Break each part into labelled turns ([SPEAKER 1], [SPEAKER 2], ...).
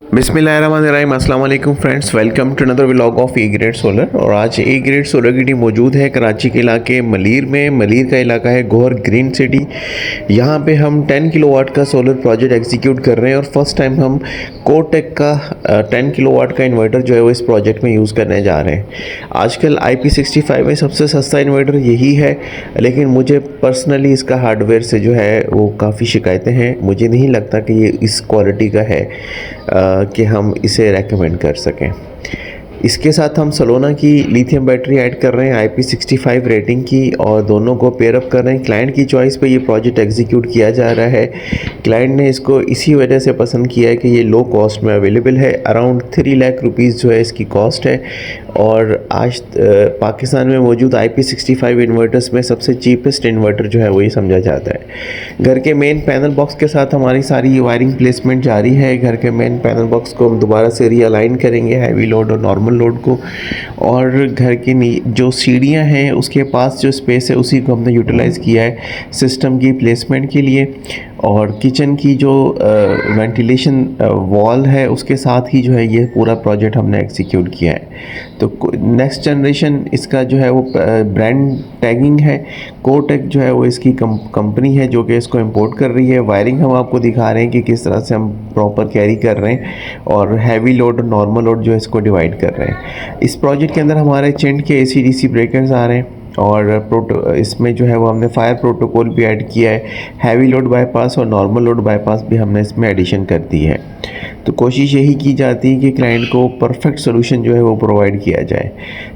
[SPEAKER 1] बिस्मिल्लाहिर्रहमानिर्रहीम, अस्सलाम वालेकुम friends, welcome to another vlog of A Grade Solar. और आज ए ग्रेड सोलर की टीम मौजूद है कराची के इलाके मलीर में। मलीर का इलाका है गोहर ग्रीन सिटी। यहाँ पे हम 10 किलोवाट का सोलर प्रोजेक्ट एग्जीक्यूट कर रहे हैं और फर्स्ट टाइम हम कोटेक का 10 किलोवाट का इन्वर्टर जो है वो इस प्रोजेक्ट में यूज़ करने जा रहे हैं। आजकल IP65 में सबसे सस्ता इन्वर्टर यही है, लेकिन मुझे पर्सनली इसका हार्डवेयर से जो है वो काफ़ी शिकायतें हैं। मुझे नहीं लगता कि ये इस क्वालिटी का है कि हम इसे रेकमेंड कर सकें। इसके साथ हम सलोना की लिथियम बैटरी ऐड कर रहे हैं IP65 रेटिंग की, और दोनों को पेयर अप कर रहे हैं। क्लाइंट की चॉइस पे ये प्रोजेक्ट एग्जीक्यूट किया जा रहा है। क्लाइंट ने इसको इसी वजह से पसंद किया है कि ये लो कॉस्ट में अवेलेबल है। अराउंड 3 लाख रुपीज़ जो है इसकी कॉस्ट है, और आज पाकिस्तान में मौजूद IP65 इन्वर्टर्स में सबसे चीपेस्ट इन्वर्टर जो है वही समझा जाता है। घर के मेन पैनल बॉक्स के साथ हमारी सारी वायरिंग प्लेसमेंट जारी है। घर के मेन पैनल बॉक्स को हम दोबारा से रीअलाइन करेंगे, हैवी लोड और नॉर्मल लोड को। और घर की जो सीढ़ियाँ हैं उसके पास जो स्पेस है उसी को हमने यूटिलाइज़ किया है सिस्टम की प्लेसमेंट के लिए। और किचन की जो वेंटिलेशन वॉल है उसके साथ ही जो है ये पूरा प्रोजेक्ट हमने एग्जीक्यूट किया है। तो नेक्स्ट जनरेशन इसका जो है वो ब्रांड टैगिंग है। कोटेक जो है वो इसकी कंपनी है जो कि इसको इंपोर्ट कर रही है। वायरिंग हम आपको दिखा रहे हैं कि किस तरह से हम प्रॉपर कैरी कर रहे हैं, और हैवी लोड और नॉर्मल लोड जो है इसको डिवाइड कर रहे हैं। इस प्रोजेक्ट के अंदर हमारे चिंट के AC/DC ब्रेकर्स आ रहे हैं, और इसमें जो है वो हमने फायर प्रोटोकॉल भी ऐड किया है। हैवी लोड बाईपास और नॉर्मल लोड बाईपास भी हमने इसमें एडिशन कर दी है। तो कोशिश यही की जाती है कि क्लाइंट को परफेक्ट सोल्यूशन जो है वो प्रोवाइड किया जाए।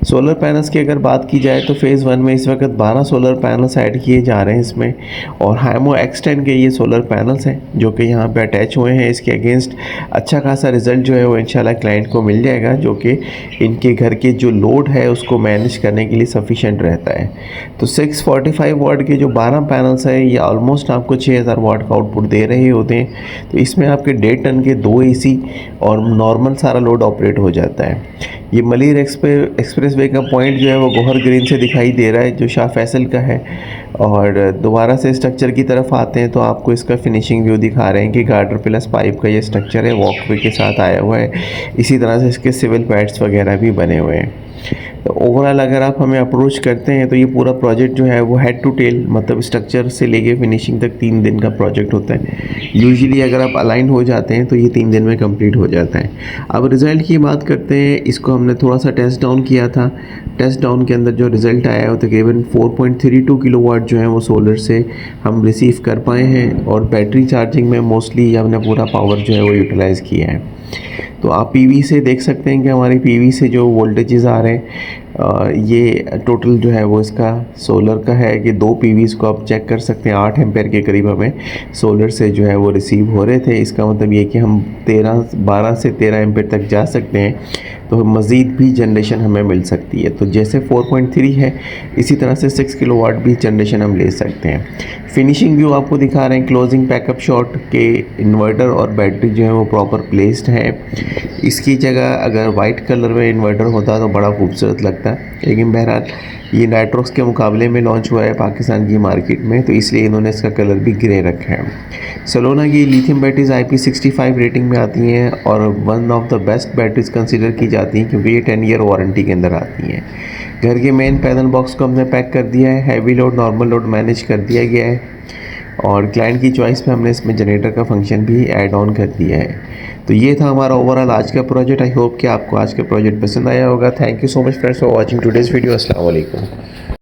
[SPEAKER 1] सोलर पैनल्स की अगर बात की जाए तो फ़ेज़ 1 में इस वक्त 12 सोलर पैनल्स ऐड किए जा रहे हैं इसमें, और हाइमो X10 के ये सोलर पैनल्स हैं जो कि यहाँ पे अटैच हुए हैं। इसके अगेंस्ट अच्छा खासा रिज़ल्ट जो है वो इंशाल्लाह क्लाइंट को मिल जाएगा, जो कि इनके घर के जो लोड है उसको मैनेज करने के लिए सफिशेंट रहता है। तो 645 वाट के जो 12 पैनल्स हैं ये ऑलमोस्ट आपको 6000 वाट का आउटपुट दे रहे होते हैं। तो इसमें आपके 1.5 टन के 2 AC और नॉर्मल सारा लोड ऑपरेट हो जाता है। ये मलीर एक्सप्रेस वे का पॉइंट जो है वो गोहर ग्रीन से दिखाई दे रहा है, जो शाह फैसल का है। और दोबारा से स्ट्रक्चर की तरफ आते हैं तो आपको इसका फिनिशिंग व्यू दिखा रहे हैं कि गार्डर प्लस पाइप का ये स्ट्रक्चर है, वॉकवे के साथ आया हुआ है। इसी तरह से इसके सिविल पैड्स वगैरह भी बने हुए हैं। तो ओवरऑल अगर आप हमें अप्रोच करते हैं तो ये पूरा प्रोजेक्ट जो है वो हेड टू टेल, मतलब स्ट्रक्चर से लेके फिनिशिंग तक 3 दिन का प्रोजेक्ट होता है। यूजुअली अगर आप अलाइन हो जाते हैं तो ये 3 दिन में कंप्लीट हो जाता है। अब रिज़ल्ट की बात करते हैं। इसको हमने थोड़ा सा टेस्ट डाउन किया था। टेस्ट डाउन के अंदर जो रिज़ल्ट आया है वो तकरीबन 4.32 किलोवाट जो है वो सोलर से हम रिसीव कर पाए हैं, और बैटरी चार्जिंग में मोस्टली हमने पूरा पावर जो है वो यूटिलाइज़ किया है। तो आप PV से देख सकते हैं कि हमारे PV से जो वोल्टेजेस आ रहे हैं, ये टोटल जो है वो इसका सोलर का है कि 2 PVs को आप चेक कर सकते हैं। 8 एम्पेयर के करीब हमें सोलर से जो है वो रिसीव हो रहे थे। इसका मतलब ये कि हम 12 से 13 एम्पेयर तक जा सकते हैं, तो मज़ीद भी जनरेशन हमें मिल सकती है। तो जैसे 4.3 है इसी तरह से 6 किलोवाट भी जनरेशन हम ले सकते हैं। फिनिशिंग व्यू आपको दिखा रहे हैं। क्लोजिंग पैकअप शॉट के इन्वर्टर और बैटरी जो है वो प्रॉपर प्लेस्ड है। इसकी जगह अगर वाइट कलर में इन्वर्टर होता तो बड़ा खूबसूरत लगता, लेकिन बहरहाल ये नाइट्रोक्स के मुकाबले में लॉन्च हुआ है पाकिस्तान की मार्केट में, तो इसलिए इन्होंने इसका कलर भी ग्रे रखा है। सलोना की लिथियम बैटरीज IP65 रेटिंग में आती हैं और one of the best batteries consider की जाती हैं, क्योंकि ये 10 ईयर वारंटी के अंदर आती हैं। घर के मेन पैनल बॉक्स को हमने पैक कर दिया है। Heavy load normal load manage कर दिया गया है, और क्लाइंट की चॉइस पे हमने इसमें जनरेटर का फंक्शन भी ऐड ऑन कर दिया है। तो ये था हमारा ओवरऑल आज का प्रोजेक्ट। आई होप कि आपको आज का प्रोजेक्ट पसंद आया होगा। Thank you so much friends for watching today's video. अस्सलाम वालेकुम।